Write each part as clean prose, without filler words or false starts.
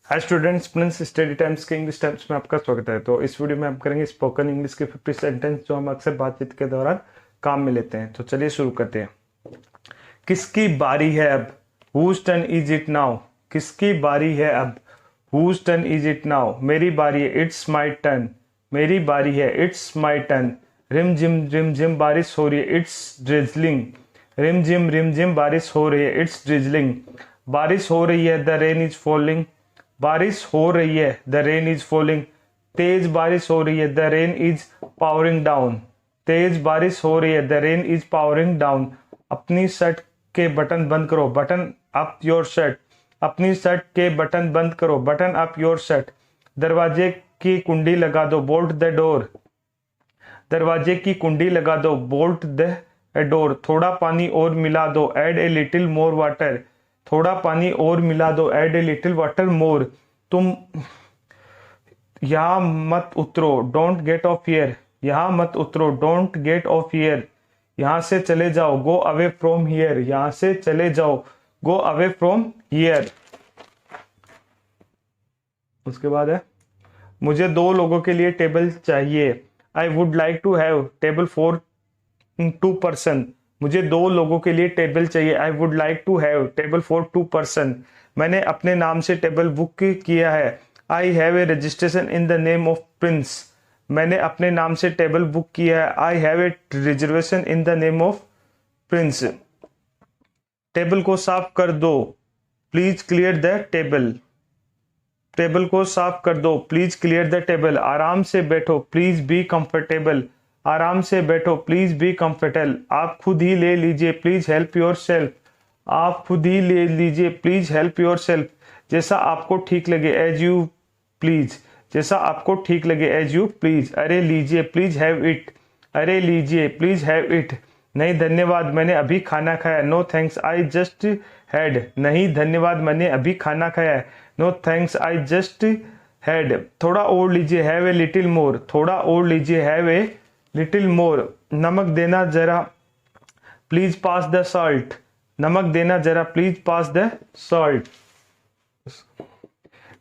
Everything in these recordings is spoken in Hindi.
Hi students, Prince study times के इंग्लिश टाइम्स में आपका स्वागत है। तो इस वीडियो में हम करेंगे स्पोकन इंग्लिश के 50 सेंटेंस जो हम अक्सर बातचीत के दौरान काम में लेते हैं। तो चलिए शुरू करते हैं। किसकी बारी है अब? Whose turn is it now? किसकी बारी है अब? Whose turn is it now? मेरी बारी है, It's my turn। मेरी बारी है, It's my turn। रिम झिम बारिश हो रही है, It's drizzling। रिम झिम बारिश हो रही है, It's drizzling। बारिश हो रही है, The rain is falling। बारिश हो रही है, द रेन इज फॉलिंग। तेज बारिश हो रही है, the rain is pouring down. तेज बारिश हो रही है, the rain is pouring down. अपनी शर्ट के बटन बंद करो, बटन अप योर शर्ट। अपनी शर्ट के बटन बंद करो, बटन अप योर शर्ट। दरवाजे की कुंडी लगा दो, बोल्ट द डोर। दरवाजे की कुंडी लगा दो, बोल्ट द डोर। थोड़ा पानी और मिला दो, add a little more water. थोड़ा पानी और मिला दो, add a little water more. तुम यहां मत उतरो, डोंट गेट ऑफ हियर। यहां मत उतरो, डोंट गेट ऑफ हियर। यहां से चले जाओ, गो अवे फ्रॉम हियर। यहां से चले जाओ, गो अवे फ्रॉम हियर। उसके बाद है, मुझे 2 लोगों के लिए टेबल चाहिए। I would like to have table for 2 person. मुझे 2 लोगों के लिए टेबल चाहिए। I would like to have table for 2 person. मैंने अपने नाम से टेबल बुक किया है। I have a registration in the name of Prince. मैंने अपने नाम से टेबल बुक किया है। I have a reservation in the name of Prince. Table को साफ कर दो, please clear the table. Table को साफ कर दो, प्लीज क्लियर द टेबल। आराम से बैठो, प्लीज बी कंफर्टेबल। आराम से बैठो, प्लीज बी कंफर्टेबल। आप खुद ही ले लीजिए, प्लीज हेल्प योर सेल्फ। आप खुद ही ले लीजिए, प्लीज हेल्प योर सेल्फ। जैसा आपको ठीक लगे, एज यू प्लीज। जैसा आपको ठीक लगे, एज यू प्लीज। अरे लीजिए, प्लीज हैव इट। अरे लीजिए, प्लीज हैव इट। नहीं धन्यवाद, मैंने अभी खाना खाया। No thanks, I just had. नहीं धन्यवाद, मैंने अभी खाना खाया। No thanks, I just had. थोड़ा और लीजिए, हैव ए लिटिल मोर। थोड़ा और लीजिए, हैव ए लिटिल मोर। नमक देना जरा, प्लीज पास द सॉल्ट। नमक देना जरा, प्लीज पास द सॉल्ट।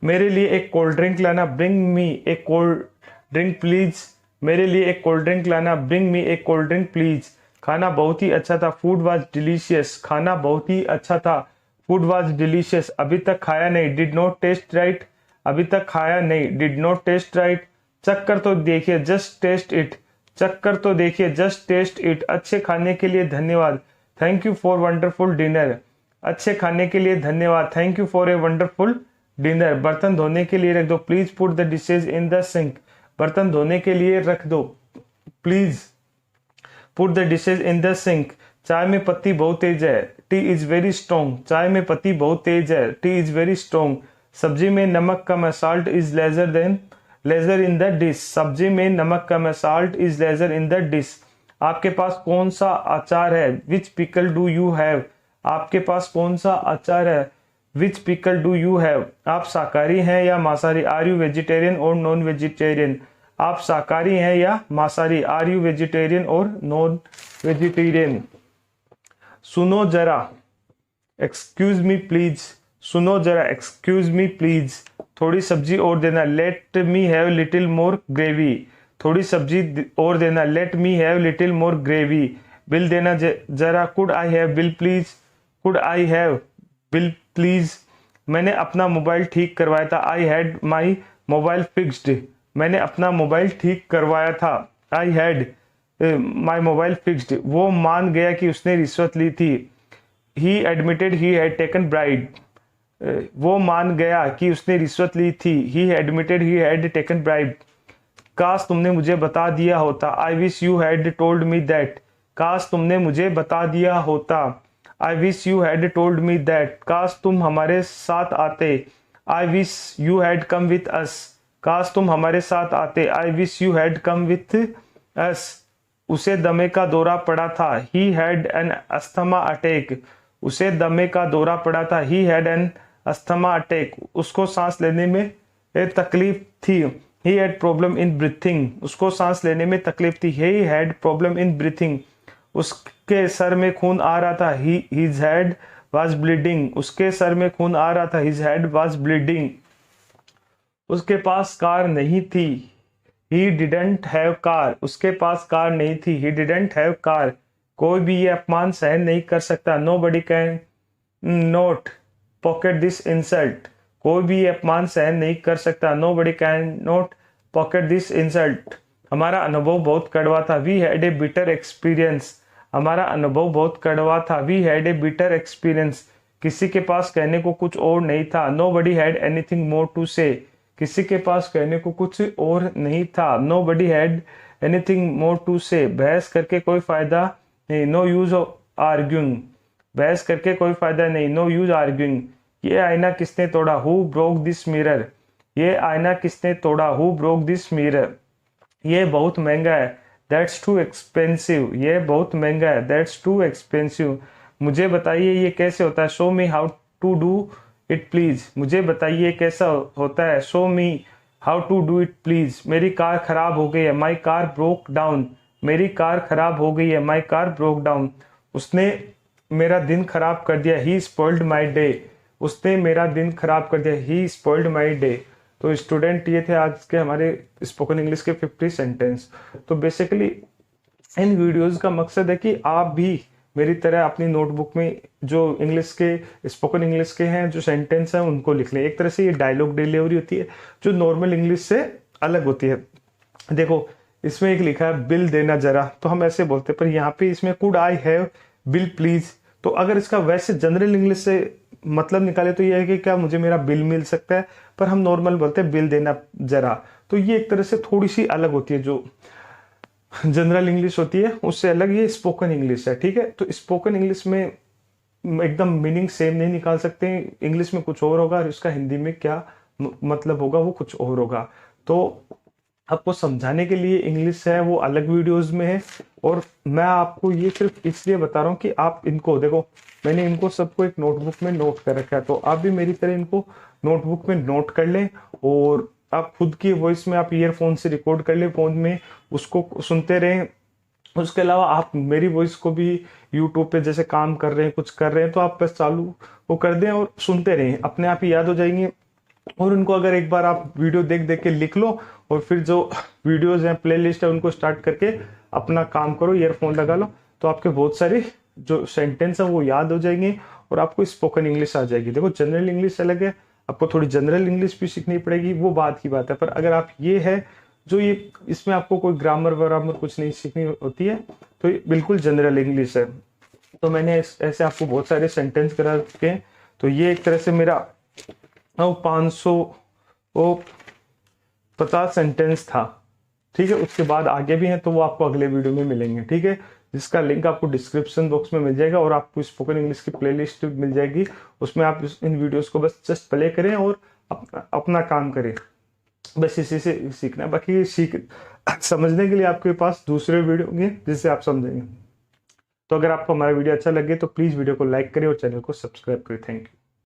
मेरे लिए एक कोल्ड ड्रिंक लाना, bring me A cold drink please. मेरे लिए एक कोल्ड ड्रिंक लाना, bring me A cold drink please. खाना बहुत ही अच्छा था, फूड वाज डिलीशियस। खाना बहुत ही अच्छा था, फूड वाज डिलीशियस। अभी तक खाया नहीं, डिड नॉट टेस्ट राइट। अभी तक खाया नहीं, डिड नॉट टेस्ट राइट। चक्कर तो देखिए, जस्ट टेस्ट इट। चक्कर तो देखिए, जस्ट टेस्ट इट। अच्छे खाने के लिए धन्यवाद, thank you for wonderful dinner. अच्छे खाने के लिए धन्यवाद, thank you for a wonderful dinner. बर्तन धोने के लिए रख दो, please put the dishes in the sink. बर्तन धोने के लिए रख दो, please put the dishes in the sink. चाय में पत्ती बहुत तेज है, टी इज वेरी स्ट्रॉन्ग। चाय में पत्ती बहुत तेज है, टी इज वेरी स्ट्रॉन्ग। सब्जी में नमक कम है, salt is lesser in the dish. सब्जी में नमक कम है, salt is lesser in the dish. आपके पास कौन सा अचार है, which pickle do you have. आपके पास कौन सा अचार है, which pickle do you have. आप शाकाहारी हैं या मांसाहारी, आर यू वेजिटेरियन और नॉन वेजिटेरियन। आप शाकाहारी हैं या मांसाहारी, आर यू वेजिटेरियन और नॉन वेजिटेरियन। सुनो जरा, एक्सक्यूज मी प्लीज। सुनो जरा, एक्सक्यूज मी प्लीज। थोड़ी सब्जी और देना, let me have little more gravy. थोड़ी सब्जी और देना, let me have little more gravy. Bill देना जरा, could I have bill please. Could I have bill please. मैंने अपना मोबाइल ठीक करवाया था, I had my mobile fixed. मैंने अपना मोबाइल ठीक करवाया था, I had my mobile fixed. वो मान गया कि उसने रिश्वत ली थी, ही admitted he had taken bride. वो मान गया कि उसने रिश्वत ली थी, ही admitted he had taken bribe. काश तुमने मुझे बता दिया होता, I wish you had told me that. काश तुमने मुझे बता दिया होता, I wish you had told me that. काश तुम हमारे साथ आते, I wish you had come with us. काश तुम हमारे साथ आते, I wish you had come with us. उसे दमे का दौरा पड़ा था, he had an asthma attack. उसे दमे का दौरा पड़ा था, he had an asthma attack. उसको सांस लेने में तकलीफ थी, he had problem in breathing. उसको सांस लेने में तकलीफ थी, he had problem in breathing. उसके सर में खून आ रहा था, हिज हेड वाज ब्लीडिंग। उसके सर में खून आ रहा था, हिज हेड वाज ब्लीडिंग। उसके पास कार नहीं थी। ही डिडंट हैव कार, उसके पास कार नहीं थी। He didn't have car. कोई भी ये अपमान सहन नहीं कर सकता। Nobody can not pocket this insult. कोई भी ये अपमान सहन नहीं कर सकता। Nobody can not pocket this insult. हमारा अनुभव बहुत कड़वा था। We had a bitter experience. हमारा अनुभव बहुत कड़वा था। We had a bitter experience. किसी के पास कहने को कुछ और नहीं था। Nobody had anything more to से। किसी के पास कहने को कुछ और नहीं था। Nobody had anything more to say. बहस करके कोई फायदा नहीं। No use arguing. बहस करके कोई फायदा नहीं। No use arguing. ये आईना किसने तोड़ा। Who broke this mirror. ये आईना किसने तोड़ा। Who broke this mirror. ये बहुत महंगा है। That's too expensive. ये बहुत महंगा है। That's too expensive. मुझे बताइए ये कैसे होता है। Show me how to do it please. मुझे बताइए कैसा होता है। Show me how to do it please. मेरी कार खराब हो गई है। My car broke down. मेरी कार खराब हो गई है। My car broke down. उसने मेरा दिन खराब कर दिया। He spoiled my day. उसने मेरा दिन खराब कर दिया। He spoiled my day. तो स्टूडेंट ये थे आज के हमारे स्पोकन इंग्लिश के 50 सेंटेंस। तो बेसिकली इन वीडियोस का मकसद है कि आप भी मेरी तरह अपनी नोटबुक में जो इंग्लिश के स्पोकन इंग्लिश के हैं जो सेंटेंस हैं उनको लिख लें। एक तरह से ये डायलॉग डिलीवरी होती है जो नॉर्मल इंग्लिश से अलग होती है। देखो इसमें एक लिखा है बिल देना जरा, तो हम ऐसे बोलते हैं, पर यहाँ पे इसमें could I have bill please. तो अगर इसका वैसे जनरल इंग्लिश से मतलब निकाले तो ये है कि क्या मुझे मेरा बिल मिल सकता है, पर हम नॉर्मल बोलते हैं बिल देना जरा। तो ये एक तरह से थोड़ी सी अलग होती है। जो जनरल इंग्लिश होती है उससे अलग ये स्पोकन इंग्लिश है। ठीक है, तो स्पोकन इंग्लिश में एकदम मीनिंग सेम नहीं निकाल सकते। इंग्लिश में कुछ और होगा और इसका हिंदी में क्या मतलब होगा वो कुछ और होगा। तो आपको समझाने के लिए इंग्लिश है वो अलग वीडियोस में है, और मैं आपको ये सिर्फ इसलिए बता रहा हूँ कि आप इनको देखो, मैंने इनको सबको एक नोटबुक में नोट कर रखा है। तो आप भी मेरी तरह इनको नोटबुक में नोट कर लें, और आप खुद की वॉइस में आप ईयरफोन से रिकॉर्ड कर लें, फोन में उसको सुनते रहें। उसके अलावा आप मेरी वॉइस को भी यूट्यूब पे जैसे काम कर रहे हैं कुछ कर रहे हैं तो आप बस चालू वो कर दें और सुनते रहें, अपने आप ही याद हो जाएंगे। और उनको अगर एक बार आप वीडियो देख देख के लिख लो, और फिर जो वीडियोज हैं प्लेलिस्ट है उनको स्टार्ट करके अपना काम करो, ईयरफोन लगा लो, तो आपके बहुत सारे जो सेंटेंस है वो याद हो जाएंगे और आपको स्पोकन इंग्लिश आ जाएगी। देखो जनरल इंग्लिश अलग है, आपको थोड़ी जनरल इंग्लिश भी सीखनी पड़ेगी, वो बात की बात है। पर अगर आप ये है जो ये इसमें आपको कोई ग्रामर वरामर कुछ नहीं सीखनी होती है, तो ये बिल्कुल जनरल इंग्लिश है। तो मैंने ऐसे आपको बहुत सारे सेंटेंस करा के, तो ये एक तरह से मेरा 550 सेंटेंस था। ठीक है, उसके बाद आगे भी हैं तो वो आपको अगले वीडियो में मिलेंगे। ठीक है, जिसका लिंक आपको डिस्क्रिप्शन बॉक्स में मिल जाएगा, और आपको स्पोकन इंग्लिश की प्लेलिस्ट मिल जाएगी। उसमें आप इन वीडियोस को बस जस्ट प्ले करें और अपना काम करें, बस इसी से सीखना है। बाकी समझने के लिए आपके पास दूसरे वीडियो होंगे जिससे आप समझेंगे। तो अगर आपको हमारा वीडियो अच्छा लगे तो प्लीज़ वीडियो को लाइक करें और चैनल को सब्सक्राइब करें। Thank you.